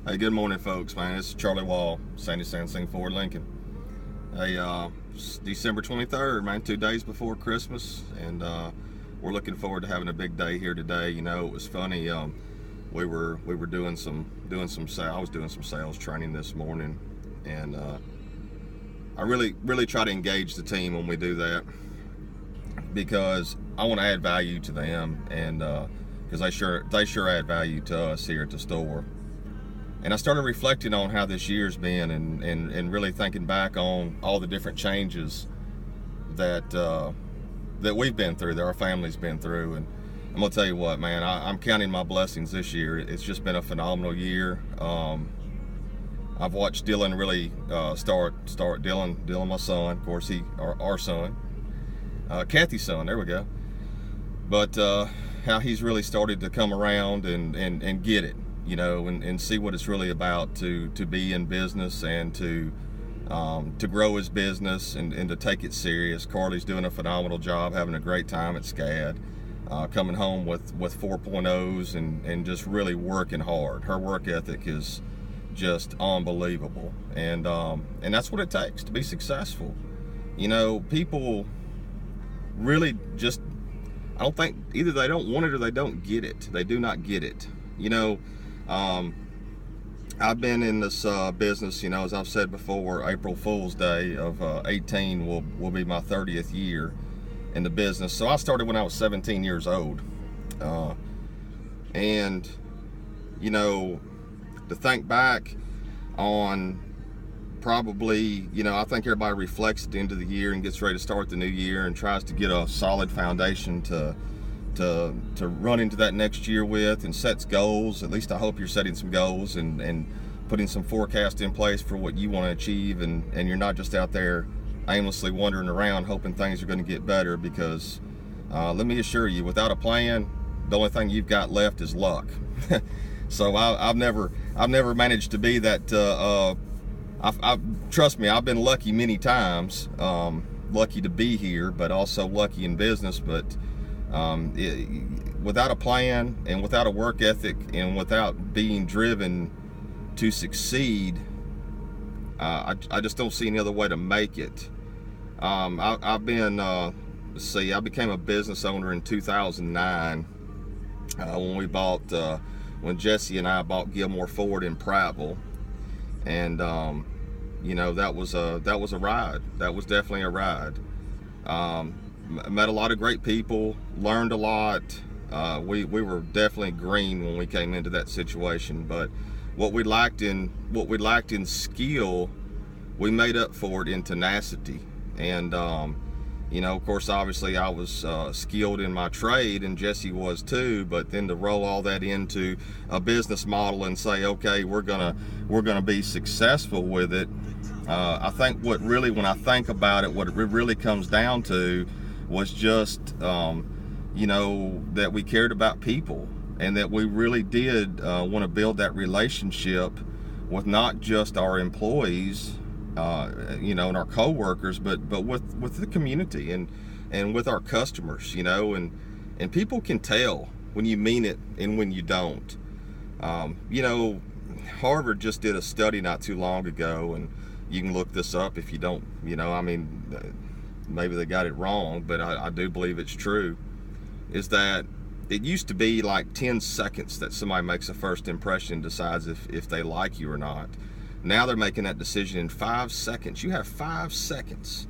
Hey, good morning, folks, man. This is Charlie Wall, Sansing Ford Lincoln. Hey, it's December 23rd, man, 2 days before Christmas, and we're looking forward to having a big day here today. You know, it was funny. We were doing some I was doing some sales training this morning, and I really try to engage the team when we do that because I want to add value to them, and because they sure add value to us here at the store. And I started reflecting on how this year's been, and really thinking back on all the different changes that that we've been through, that our family's been through. And I'm gonna tell you what, man, I'm counting my blessings this year. It's just been a phenomenal year. I've watched Dylan really start Dylan, my son, of course, our son, Kathy's son. There we go. But how he's really started to come around and get it. You know, and see what it's really about to be in business and to grow his business and to take it serious. Carly's doing a phenomenal job, having a great time at SCAD, coming home with 4.0s and just really working hard. Her work ethic is just unbelievable, and that's what it takes to be successful. You know, people really just, I don't think, either they don't want it or they don't get it. They do not get it. You know, I've been in this business, you know, as I've said before, April Fool's Day of 18 will be my 30th year in the business. So I started when I was 17 years old. And, you know, to think back on probably, you know, I think everybody reflects at the end of the year and gets ready to start the new year and tries to get a solid foundation to run into that next year with, and sets goals. At least I hope you're setting some goals and putting some forecast in place for what you want to achieve, and you're not just out there aimlessly wandering around hoping things are going to get better, because let me assure you, without a plan, the only thing you've got left is luck. So I've never managed to be that. Trust me, I've been lucky many times, lucky to be here, but also lucky in business. But without a plan and without a work ethic and without being driven to succeed, I just don't see any other way to make it. I've been, let's see, I became a business owner in 2009 when Jesse and I bought Gilmore Ford in Prattville, and you know, that was a ride. That was definitely a ride. Met a lot of great people, learned a lot. We were definitely green when we came into that situation, but what we lacked in skill, we made up for it in tenacity. And you know, of course, obviously I was skilled in my trade, and Jesse was too, but then to roll all that into a business model and say, okay, we're gonna be successful with it. I think what really, when I think about it, what it really comes down to was just, you know, that we cared about people, and that we really did want to build that relationship with not just our employees, you know, and our co-workers, but with the community and with our customers, you know, and people can tell when you mean it and when you don't. You know, Harvard just did a study not too long ago, and you can look this up if you don't, you know, I mean, maybe they got it wrong, but I do believe it's true, is that it used to be like 10 seconds that somebody makes a first impression and decides if they like you or not. Now they're making that decision in 5 seconds. You have 5 seconds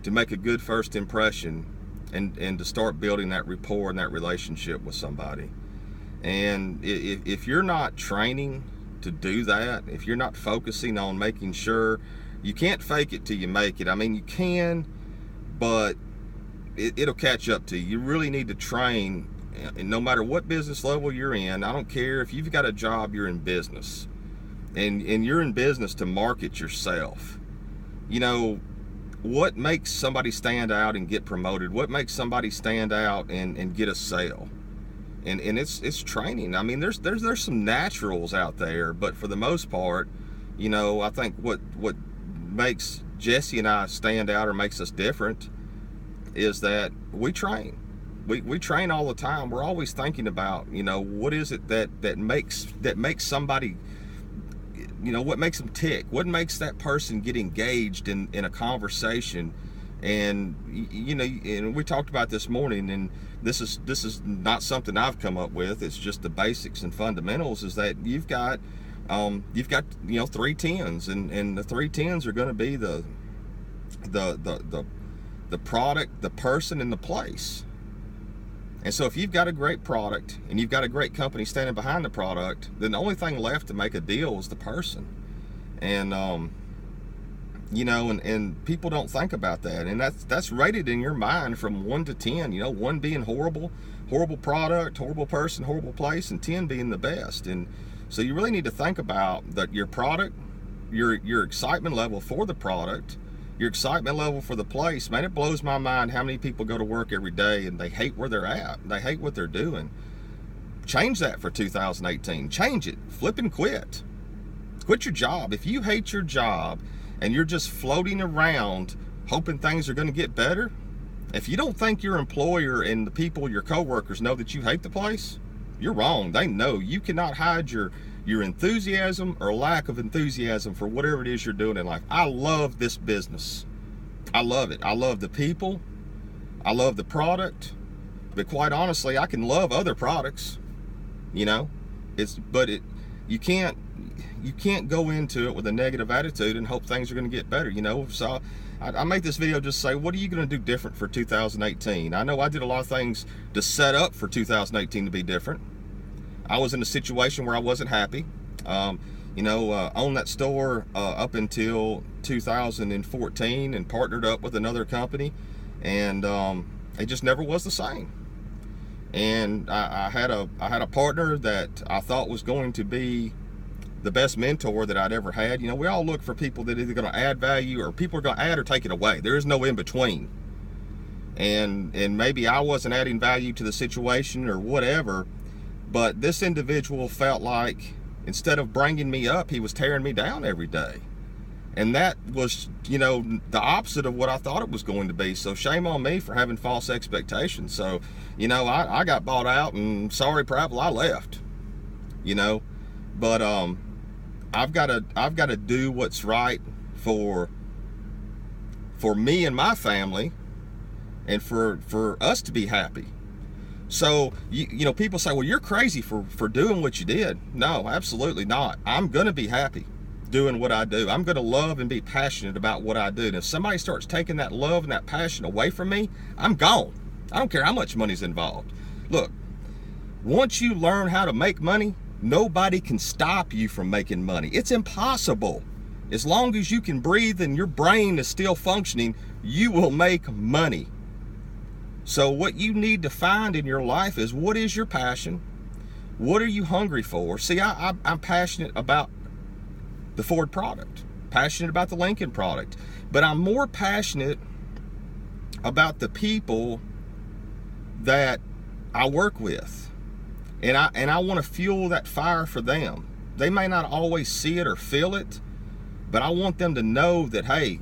to make a good first impression and to start building that rapport and that relationship with somebody. And if you're not training to do that, if you're not focusing on making sure, you can't fake it till you make it. I mean, you can, but it'll catch up to you. You really need to train, and no matter what business level you're in. I don't care if you've got a job, you're in business, and you're in business to market yourself. You know, what makes somebody stand out and get promoted? What makes somebody stand out and get a sale? And it's training. I mean, there's some naturals out there, but for the most part, you know, I think what makes Jesse and I stand out or makes us different is that we train. We train all the time. We're always thinking about, you know, what is it that makes somebody what makes them tick, what makes that person get engaged in a conversation. And and we talked about this morning, and this is not something I've come up with, it's just the basics and fundamentals, is that you've got 3 tens, and the 3 tens are going to be the product, the person, and the place. And so if you've got a great product and you've got a great company standing behind the product, then the only thing left to make a deal is the person. And and people don't think about that, and that's rated in your mind from 1 to 10. 1 being horrible product, horrible person, horrible place, and 10 being the best. And so you really need to think about that, your product, your excitement level for the product, your excitement level for the place. Man, it blows my mind how many people go to work every day and they hate where they're at, they hate what they're doing. Change that for 2018. Change it. Flip and quit your job. If you hate your job and you're just floating around hoping things are going to get better, if you don't think your employer and the people, your coworkers, know that you hate the place, you're wrong. They know. You cannot hide your enthusiasm or lack of enthusiasm for whatever it is you're doing in life. I love this business. I love it. I love the people. I love the product. But quite honestly, I can love other products. You can't go into it with a negative attitude and hope things are going to get better. So I made this video just say, what are you going to do different for 2018? I know I did a lot of things to set up for 2018 to be different. I was in a situation where I wasn't happy. Owned that store up until 2014 and partnered up with another company, and it just never was the same. And I had a partner that I thought was going to be the best mentor that I'd ever had. We all look for people that are either going to add value, or people are going to add or take it away. There is no in between. And maybe I wasn't adding value to the situation or whatever, but this individual felt like instead of bringing me up, he was tearing me down every day. And that was, the opposite of what I thought it was going to be. So shame on me for having false expectations. So, I got bought out, and sorry, Prattville, I left. But I've got to do what's right for me and my family, and for us to be happy. So people say, well, you're crazy for doing what you did. No, absolutely not. I'm going to be happy doing what I do. I'm going to love and be passionate about what I do. And if somebody starts taking that love and that passion away from me, I'm gone. I don't care how much money's involved. Look, once you learn how to make money, nobody can stop you from making money. It's impossible. As long as you can breathe and your brain is still functioning, you will make money. So what you need to find in your life is, what is your passion? What are you hungry for? See, I'm passionate about the Ford product, passionate about the Lincoln product, but I'm more passionate about the people that I work with. And I want to fuel that fire for them. They may not always see it or feel it, but I want them to know that, hey,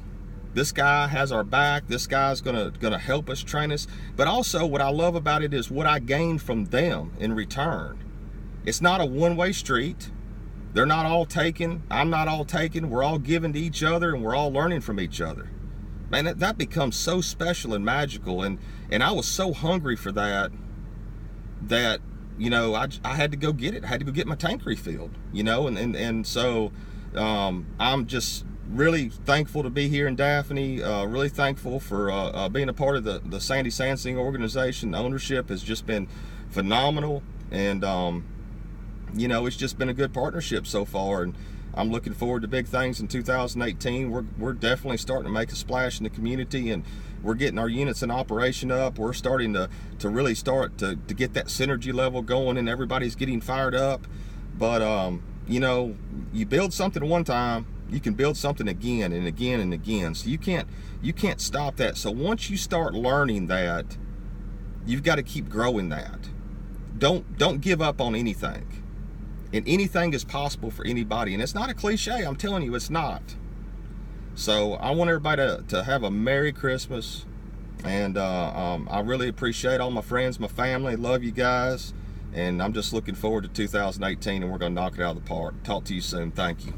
this guy has our back. This guy's gonna help us, train us. But also, what I love about it is what I gain from them in return. It's not a one-way street. They're not all taken. I'm not all taken. We're all giving to each other, and we're all learning from each other. Man, that becomes so special and magical. And I was so hungry for that I had to go get it. I had to go get my tank refilled. And so I'm just really thankful to be here in Daphne. Really thankful for being a part of the Sandy Sansing organization. The ownership has just been phenomenal, and it's just been a good partnership so far. And I'm looking forward to big things in 2018. We're definitely starting to make a splash in the community, and we're getting our units in operation up. We're starting to really start to get that synergy level going, and everybody's getting fired up. But you build something one time, you can build something again and again and again. So you can't stop that. So once you start learning that, you've got to keep growing that. Don't give up on anything. And anything is possible for anybody. And it's not a cliche. I'm telling you, it's not. So I want everybody to have a Merry Christmas. And I really appreciate all my friends, my family. Love you guys. And I'm just looking forward to 2018, and we're going to knock it out of the park. Talk to you soon. Thank you.